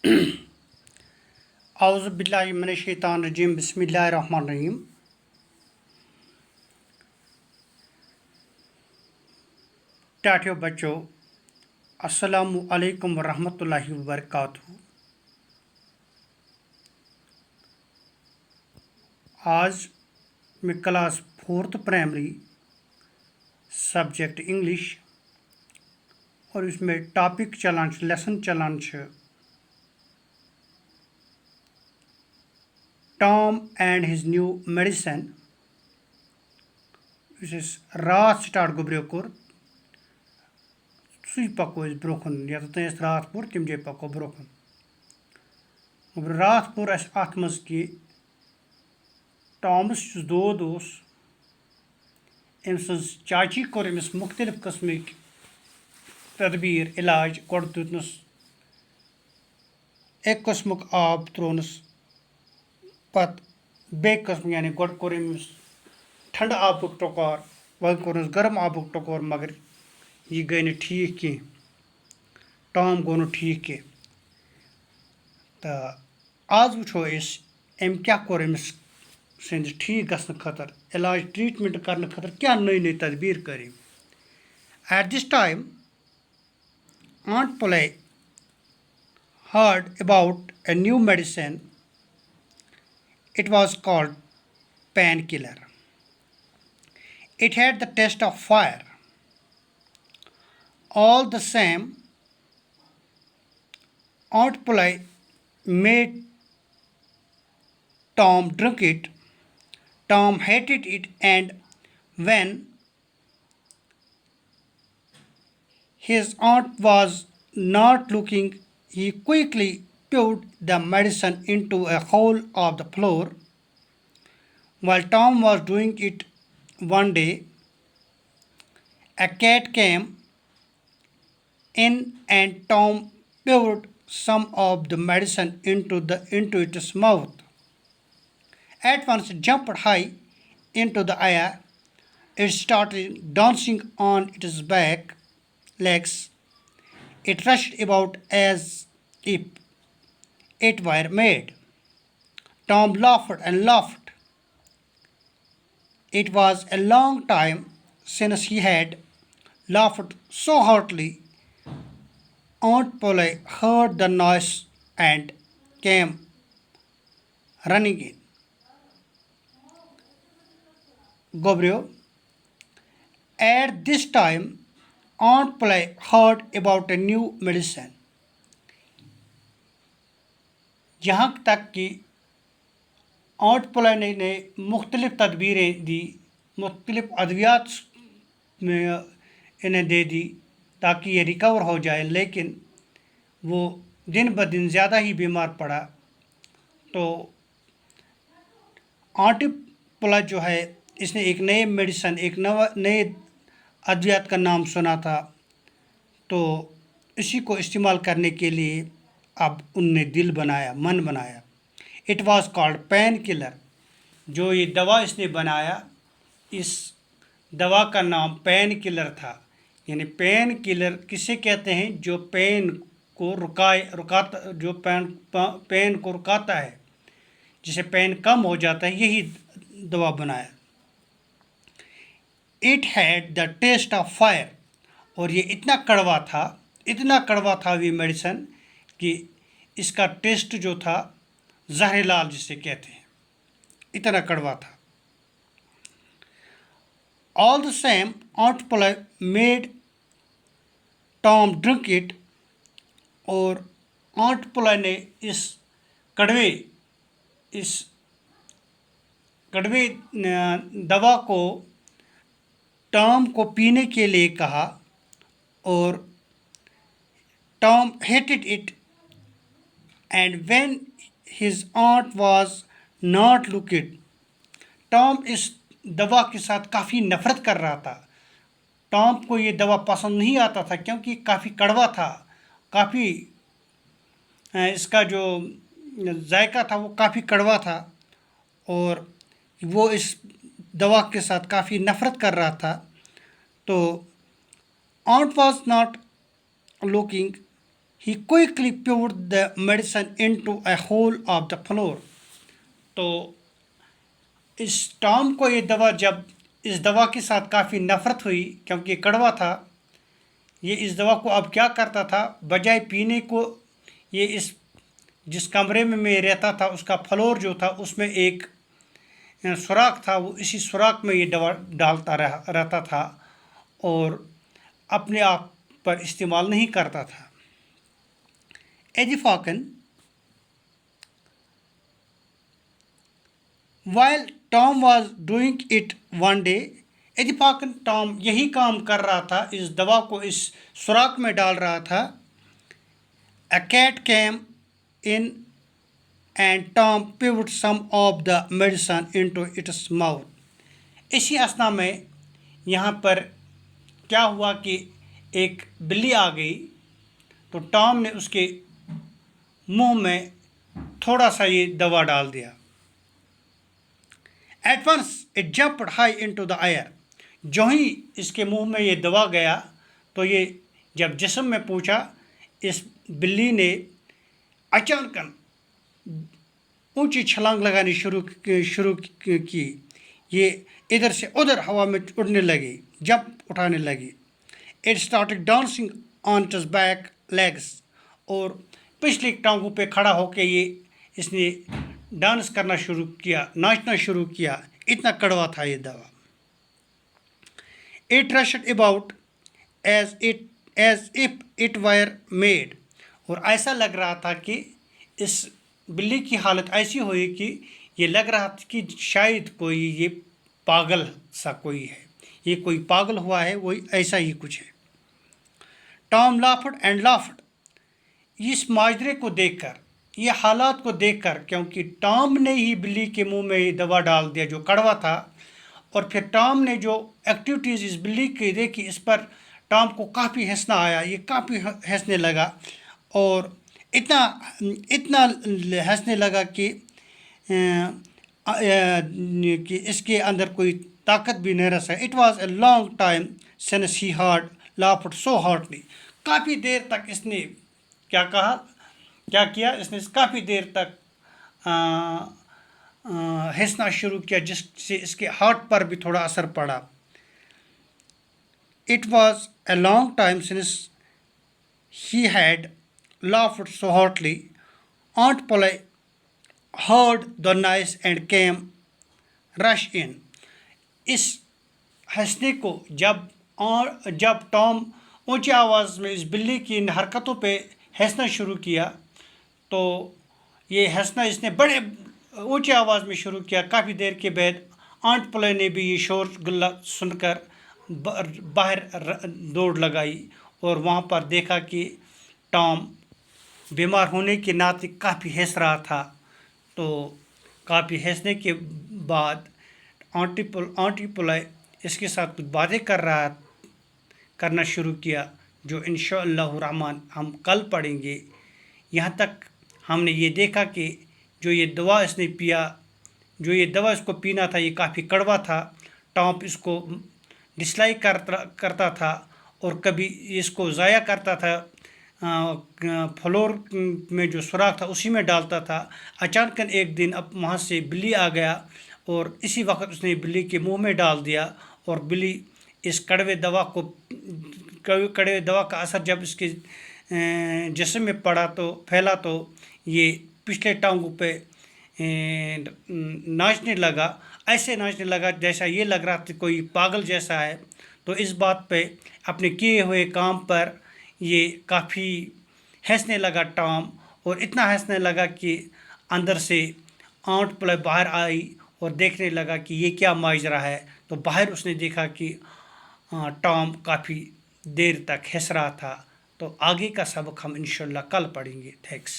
اعوذ باللہ من الشیطان الرجیم بسم اللہ الرحمن الرحیم. ٹاٹھیو بچوں، السلام علیکم ورحمۃ اللہ وبرکاتہ. آج میں class 4th primary subject English اور اس میں ٹاپک چلان لیسن چلان Tom and his new medicine. اس رات سٹارٹ گوبریو کور سی پکو برکن یت رات پور تم جائے پکو برکن گوبر رات پور اس ات مز کہ ٹامس دود ام سز چاچی کور امس مختلف قسمک تدبیر علاج گۄڈٕ دیُتنس اکہِ قٕسمُک آب ترٛوونس پتہٕ بیٚیہِ قٕسمُک یعنی گۄڈٕ کوٚر أمِس ٹھنٛڈٕ آبُک ٹکور وۄنۍ کوٚرنس گرم آبُک ٹکور مگر یہِ گٔے نہٕ ٹھیٖک کینٛہہ. ٹام گوٚو نہٕ ٹھیٖک کینٛہہ تہٕ آز وٕچھو أسۍ أمۍ کیٛاہ کوٚر أمِس سٕنٛدِس ٹھیٖک گژھنہٕ خٲطرٕ علاج ٹرٛیٖٹمٮ۪نٛٹ کرنہٕ خٲطرٕ کیٛاہ نٔے نٔے تدبیٖر کٔرۍ أمۍ. At this time Aunt Polly heard about a new medicine. It was called painkiller. It had the taste of fire. All the same, Aunt Polly made Tom drink it. Tom hated it, and when his aunt was not looking, he quickly poured the medicine into a hole of the floor. While Tom was doing it one day, a cat came in and Tom poured some of the medicine into its mouth. At once it jumped high into the air. It started dancing on its back legs. It rushed about as if it were mad. Tom laughed and laughed. It was a long time since he had laughed so heartily. Aunt Polly heard the noise and came running in. Gobrio, at this time, Aunt Polly heard about a new medicine. یہاں تک کہ aunt Polly نے مختلف تدبیریں دی، مختلف ادویات میں انہیں دے دی تاکہ یہ ریکور ہو جائے، لیکن وہ دن بدن زیادہ ہی بیمار پڑا. تو آنٹ پولی جو ہے اس نے ایک نئے میڈیسن، ایک نئے ادویات کا نام سنا تھا، تو اسی کو استعمال کرنے کے لیے اب ان نے دل بنایا، من بنایا. It was called pain killer. جو یہ دوا اس نے بنایا، اس دوا کا نام پین کلر تھا. یعنی پین کلر کسے کہتے ہیں؟ جو پین کو رکاتا، جو پین کو رکاتا ہے، جسے پین کم ہو جاتا ہے، یہی دوا بنایا. It had the test of fire. اور یہ اتنا کڑوا تھا یہ میڈیسن کہ اس کا ٹیسٹ جو تھا زہر لال جسے کہتے ہیں، اتنا کڑوا تھا. All the same aunt Polly made Tom drink it. اور آنٹ پولی نے اس کڑوے دوا کو ٹام کو پینے کے لیے کہا. اور Tom hated it, and when his aunt was not looking, Tom اس دوا کے ساتھ کافی نفرت کر رہا تھا. ٹام کو یہ دوا پسند نہیں آتا تھا کیونکہ کافی کڑوا تھا، کافی اس کا جو ذائقہ تھا وہ کافی کڑوا تھا، اور وہ اس دوا کے ساتھ کافی نفرت کر رہا تھا. تو aunt was not looking He quickly poured the medicine into a hole of the floor. تو اس ٹام کو یہ دوا جب اس دوا کے ساتھ کافی نفرت ہوئی کیونکہ یہ کڑوا تھا، یہ اس دوا کو اب کیا کرتا تھا، بجائے پینے کو یہ اس جس کمرے میں رہتا تھا اس کا فلور جو تھا اس میں ایک سوراخ تھا، وہ اسی سوراخ میں یہ دوا ڈالتا رہتا تھا اور اپنے آپ پر استعمال نہیں کرتا تھا۔ ایجیفاکن while Tom was doing it one day، ایجیفاکن ٹام یہی کام کر رہا تھا، اس دوا کو اس سوراخ میں ڈال رہا تھا۔ A cat came in and Tom poured some of the medicine into its mouth۔ اسی اثنا میں یہاں پر کیا ہوا کہ ایک بلی آ گئی تو ٹام نے اس کے منہ میں تھوڑا سا یہ دوا ڈال دیا۔ At once it jumped high into the air۔ جو ہی اس کے منہ میں یہ دوا گیا تو یہ جب جسم میں پہنچا، اس بلی نے اچانکن اونچی چھلانگ لگانی شروع کی، یہ ادھر سے ادھر ہوا میں اڑنے لگی، جمپ اٹھانے لگی۔ It started dancing on its back legs۔ اور پچھلی ٹانگوں پہ کھڑا ہو کے اس نے ڈانس کرنا شروع کیا، ناچنا شروع کیا، اتنا کڑوا تھا یہ دوا۔ It rushed about as if it were mad۔ اور ایسا لگ رہا تھا کہ اس بلی کی حالت ایسی ہوئی کہ یہ لگ رہا تھا کہ شاید کوئی یہ پاگل سا کوئی ہے، یہ کوئی پاگل ہوا ہے، وہی ایسا ہی کچھ ہے۔ Tom laughed and laughed. اس ماجرے کو دیکھ کر، یہ حالات کو دیکھ کر، کیونکہ ٹام نے ہی بلی کے منہ میں یہ دوا ڈال دیا جو کڑوا تھا، اور پھر ٹام نے جو ایکٹیویٹیز اس بلی کی دیکھی اس پر ٹام کو کافی ہنسنا آیا، یہ کافی ہنسنے لگا اور اتنا ہنسنے لگا کہ اس کے اندر کوئی طاقت بھی نہیں رہ سکا۔ It was a long time since he had laughed so heartily۔ کافی دیر تک اس نے کیا کیا، اس نے کافی دیر تک ہنسنا شروع کیا، جس سے اس کے ہارٹ پر بھی تھوڑا اثر پڑا۔ It was a long time since he had laughed so heartily۔ Aunt Polly heard the noise and came rush in۔ اس ہنسنے کو جب ٹام اونچی آواز میں اس بلی کی ان حرکتوں پہ ہنسنا شروع کیا تو یہ ہنسنا اس نے بڑے اونچی آواز میں شروع کیا۔ کافی دیر کے بعد آنٹ پلے نے بھی یہ شور گلا سن کر باہر دوڑ لگائی اور وہاں پر دیکھا کہ ٹام بیمار ہونے کے ناطے کافی ہنس رہا تھا۔ تو کافی ہنسنے کے بعد آنٹی پلے اس کے ساتھ کچھ باتیں کرنا شروع کیا جو انشاءاللہ الرحمن ہم کل پڑھیں گے۔ یہاں تک ہم نے یہ دیکھا کہ جو یہ دوا اس نے پیا، جو یہ دوا اس کو پینا تھا، یہ کافی کڑوا تھا۔ ٹام اس کو ڈسلائک کرتا تھا اور کبھی اس کو ضائع کرتا تھا، فلور میں جو سوراخ تھا اسی میں ڈالتا تھا۔ اچانک ایک دن اب وہاں سے بلی آ گیا اور اسی وقت اس نے بلی کے منہ میں ڈال دیا، اور بلی اس کڑوے دوا کا اثر جب اس کے جسم میں پڑا تو پھیلا تو یہ پچھلے ٹانگوں پہ ناچنے لگا، ایسے ناچنے لگا جیسا یہ لگ رہا تھا کوئی پاگل جیسا ہے۔ تو اس بات پہ اپنے کیے ہوئے کام پر یہ کافی ہنسنے لگا ٹام، اور اتنا ہنسنے لگا کہ اندر سے آنٹ پلے باہر آئی اور دیکھنے لگا کہ یہ کیا ماجرا ہے۔ تو باہر اس نے دیکھا کہ ٹام کافی دیر تک ہنس رہا تھا۔ تو آگے کا سبق ہم انشاءاللہ کل پڑھیں گے۔ تھینکس۔